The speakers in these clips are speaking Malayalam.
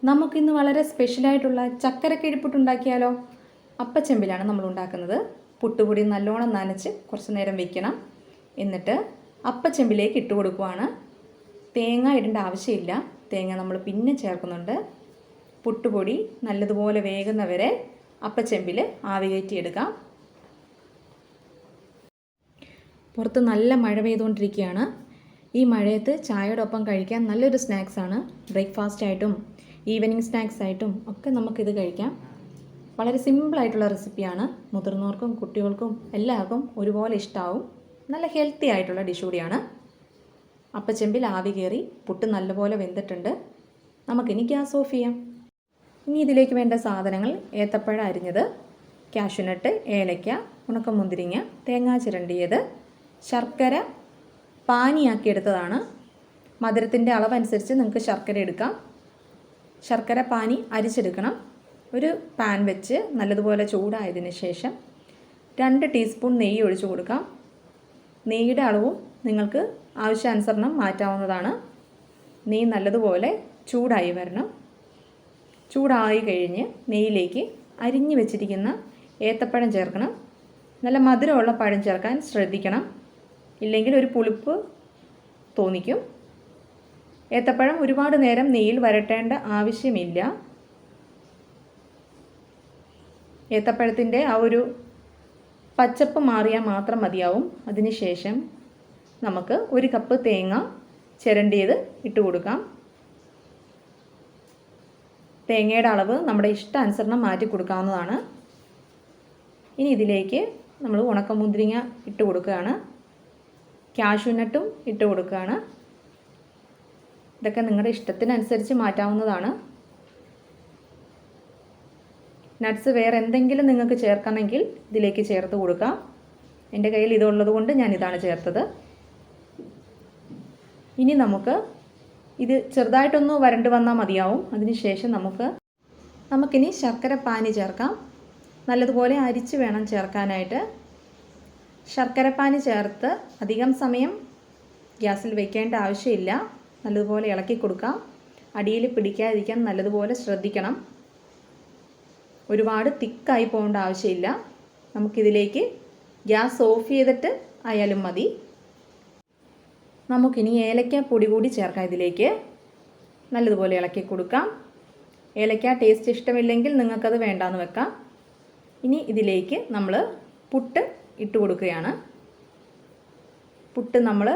നമുക്കിന്ന് വളരെ സ്പെഷ്യലായിട്ടുള്ള ചക്കരക്കിഴിപ്പുട്ടുണ്ടാക്കിയാലോ? അപ്പച്ചെമ്പിലാണ് നമ്മൾ ഉണ്ടാക്കുന്നത്. പുട്ടുപൊടി നല്ലോണം നനച്ച് കുറച്ച് നേരം വെക്കണം. എന്നിട്ട് അപ്പച്ചെമ്പിലേക്ക് ഇട്ട് കൊടുക്കുവാണ്. തേങ്ങ ഇടേണ്ട ആവശ്യമില്ല, തേങ്ങ നമ്മൾ പിന്നെ ചേർക്കുന്നുണ്ട്. പുട്ടുപൊടി നല്ലതുപോലെ വേകുന്നവരെ അപ്പച്ചെമ്പിൽ ആവി കയറ്റിയെടുക്കാം. പുറത്ത് നല്ല മഴ പെയ്തുകൊണ്ടിരിക്കുകയാണ്. ഈ മഴയത്ത് ചായയുടെ ഒപ്പം കഴിക്കാൻ നല്ലൊരു സ്നാക്സാണ്. ബ്രേക്ക്ഫാസ്റ്റ് ആയിട്ടും ഈവനിങ് സ്നാക്സ് ആയിട്ടും ഒക്കെ നമുക്കിത് കഴിക്കാം. വളരെ സിമ്പിളായിട്ടുള്ള റെസിപ്പിയാണ്. മുതിർന്നവർക്കും കുട്ടികൾക്കും എല്ലാവർക്കും ഒരുപോലെ ഇഷ്ടമാവും. നല്ല ഹെൽത്തി ആയിട്ടുള്ള ഡിഷ് കൂടിയാണ്. അപ്പച്ചെമ്പിൽ ആവി കയറി പുട്ട് നല്ലപോലെ വെന്തിട്ടുണ്ട്. നമുക്കിനി ഗ്യാസ് ഓഫ് ചെയ്യാം. ഇനി ഇതിലേക്ക് വേണ്ട സാധനങ്ങൾ: ഏത്തപ്പഴം അരിഞ്ഞത്, കാഷ്യൂനട്ട്, ഏലയ്ക്ക, ഉണക്കമുന്തിരിങ്ങ, തേങ്ങാ ചിരണ്ടിയത്, ശർക്കര പാനിയാക്കിയെടുത്തതാണ്. മധുരത്തിൻ്റെ അളവനുസരിച്ച് നിങ്ങൾക്ക് ശർക്കര എടുക്കാം. ശർക്കര പാനി അരിച്ചെടുക്കണം. ഒരു പാൻ വെച്ച് നല്ലതുപോലെ ചൂടായതിന് ശേഷം 2 ടീസ്പൂൺ നെയ്യ് ഒഴിച്ചു കൊടുക്കാം. നെയ്യുടെ അളവും നിങ്ങൾക്ക് ആവശ്യാനുസരണം മാറ്റാവുന്നതാണ്. നെയ്യ് നല്ലതുപോലെ ചൂടായി വരണം. ചൂടായി കഴിഞ്ഞ് നെയ്യിലേക്ക് അരിഞ്ഞു വെച്ചിരിക്കുന്ന ഏത്തപ്പഴം ചേർക്കണം. നല്ല മധുരമുള്ള പഴം ചേർക്കാൻ ശ്രദ്ധിക്കണം, ഇല്ലെങ്കിൽ ഒരു പുളിപ്പ് തോന്നിക്കും. ഏത്തപ്പഴം ഒരുപാട് നേരം നെയ്യിൽ വരട്ടേണ്ട ആവശ്യമില്ല. ഏത്തപ്പഴത്തിൻ്റെ ആ ഒരു പച്ചപ്പ് മാറിയാൽ മാത്രം മതിയാവും. അതിനുശേഷം നമുക്ക് 1 കപ്പ് തേങ്ങ ചിരണ്ടിയത് ഇട്ട് കൊടുക്കാം. തേങ്ങയുടെ അളവ് നമ്മുടെ ഇഷ്ടാനുസരണം മാറ്റി കൊടുക്കാവുന്നതാണ്. ഇനി ഇതിലേക്ക് നമ്മൾ ഉണക്കമുന്തിരിങ്ങ ഇട്ട് കൊടുക്കുകയാണ്. കാഷ്യൂനട്ടും ഇട്ട് കൊടുക്കുകയാണ്. ഇതൊക്കെ നിങ്ങളുടെ ഇഷ്ടത്തിനനുസരിച്ച് മാറ്റാവുന്നതാണ്. നട്ട്സ് വേറെ എന്തെങ്കിലും നിങ്ങൾക്ക് ചേർക്കണമെങ്കിൽ ഇതിലേക്ക് ചേർത്ത് കൊടുക്കാം. എൻ്റെ കയ്യിൽ ഇതുള്ളത് കൊണ്ട് ഞാൻ ഇതാണ് ചേർത്തത്. ഇനി ഇത് ചെറുതായിട്ടൊന്ന് വരണ്ട് വന്നാൽ മതിയാവും. അതിനുശേഷം നമുക്കിനി ശർക്കര പാനി ചേർക്കാം. നല്ലതുപോലെ അരിച്ച് വേണം ചേർക്കാനായിട്ട്. ശർക്കരപ്പാനി ചേർത്ത് അധികം സമയം ഗ്യാസിൽ വയ്ക്കേണ്ട ആവശ്യമില്ല. നല്ലതുപോലെ ഇളക്കി കൊടുക്കാം. അടിയിൽ പിടിക്കാതിരിക്കാൻ നല്ലതുപോലെ ശ്രദ്ധിക്കണം. ഒരുപാട് തിക്കായി പോകേണ്ട ആവശ്യമില്ല. നമുക്കിതിലേക്ക് ഗ്യാസ് ഓഫ് ചെയ്തിട്ട് ആയാലും മതി. നമുക്കിനി ഏലക്ക പൊടി കൂടി ചേർക്കാം. ഇതിലേക്ക് നല്ലതുപോലെ ഇളക്കി കൊടുക്കാം. ഏലക്ക ടേസ്റ്റ് ഇഷ്ടമില്ലെങ്കിൽ നിങ്ങൾക്കത് വേണ്ടാന്ന് വെക്കാം. ഇനി ഇതിലേക്ക് നമ്മൾ പുട്ട് ഇട്ട് കൊടുക്കുകയാണ്. പുട്ട് നമ്മൾ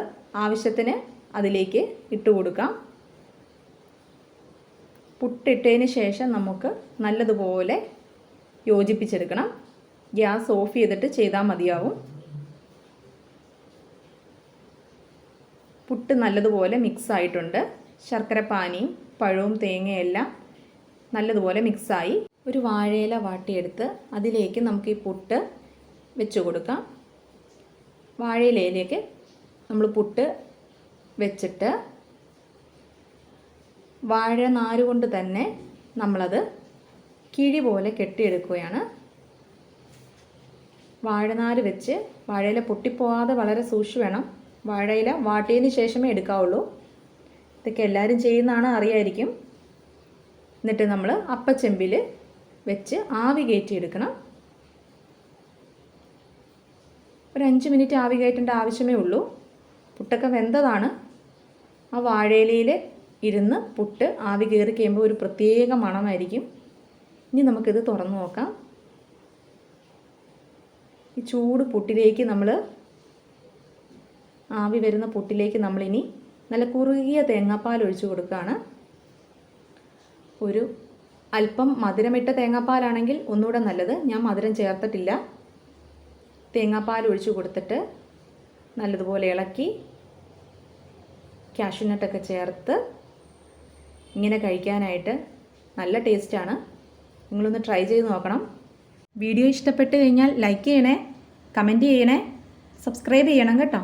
ആവശ്യത്തിന് അതിലേക്ക് ഇട്ട് കൊടുക്കാം. പുട്ടിട്ടതിന് ശേഷം നമുക്ക് നല്ലതുപോലെ യോജിപ്പിച്ചെടുക്കണം. ഗ്യാസ് ഓഫ് ചെയ്തിട്ട് ചെയ്താൽ മതിയാവും. പുട്ട് നല്ലതുപോലെ മിക്സ് ആയിട്ടുണ്ട്. ശർക്കര പാനിയും പഴവും തേങ്ങയെല്ലാം നല്ലതുപോലെ മിക്സായി. ഒരു വാഴയില വാട്ടിയെടുത്ത് അതിലേക്ക് നമുക്ക് ഈ പുട്ട് വെച്ച് കൊടുക്കാം. വാഴയിലയിലേക്ക് നമ്മൾ പുട്ട് വെച്ചിട്ട് വാഴനാര് കൊണ്ട് തന്നെ നമ്മളത് കിഴി പോലെ കെട്ടിയെടുക്കുകയാണ്. വാഴനാര് വെച്ച് വാഴയില പൊട്ടിപ്പോവാതെ വളരെ സൂക്ഷിച്ച് വേണം. വാഴയില വാട്ടിയതിന് ശേഷമേ എടുക്കാവുള്ളൂ. ഇതൊക്കെ എല്ലാവരും ചെയ്യുന്നതാണ്, അറിയായിരിക്കും. എന്നിട്ട് നമ്മൾ അപ്പച്ചെമ്പിൽ വെച്ച് ആവി കയറ്റിയെടുക്കണം. ഒരു 5 മിനിറ്റ് ആവി കയറ്റേണ്ട ആവശ്യമേ ഉള്ളൂ. പുട്ടൊക്കെ വെന്തതാണ്. ആ വാഴയിലയിൽ ഇരുന്ന് പുട്ട് ആവി കയറി കഴിയുമ്പോൾ ഒരു പ്രത്യേക മണമായിരിക്കും. ഇനി നമുക്കിത് തുറന്നു നോക്കാം. ഈ ചൂട് പുട്ടിലേക്ക് ആവി വരുന്ന പുട്ടിലേക്ക് നമ്മളിനി നല്ല കുറുകിയ തേങ്ങാപ്പാൽ ഒഴിച്ചു കൊടുക്കുകയാണ്. ഒരു അല്പം മധുരമിട്ട തേങ്ങാപ്പാലാണെങ്കിൽ ഒന്നുകൂടെ നല്ലത്. ഞാൻ മധുരം ചേർത്തിട്ടില്ല. തേങ്ങാപ്പാൽ ഒഴിച്ചു കൊടുത്തിട്ട് നല്ലതുപോലെ ഇളക്കി കാഷ്യൂനട്ടൊക്കെ ചേർത്ത് ഇങ്ങനെ കഴിക്കാനായിട്ട് നല്ല ടേസ്റ്റാണ്. നിങ്ങളൊന്ന് ട്രൈ ചെയ്ത് നോക്കണം. വീഡിയോ ഇഷ്ടപ്പെട്ട് കഴിഞ്ഞാൽ ലൈക്ക് ചെയ്യണേ, കമൻറ്റ് ചെയ്യണേ, സബ്സ്ക്രൈബ് ചെയ്യണം കേട്ടോ.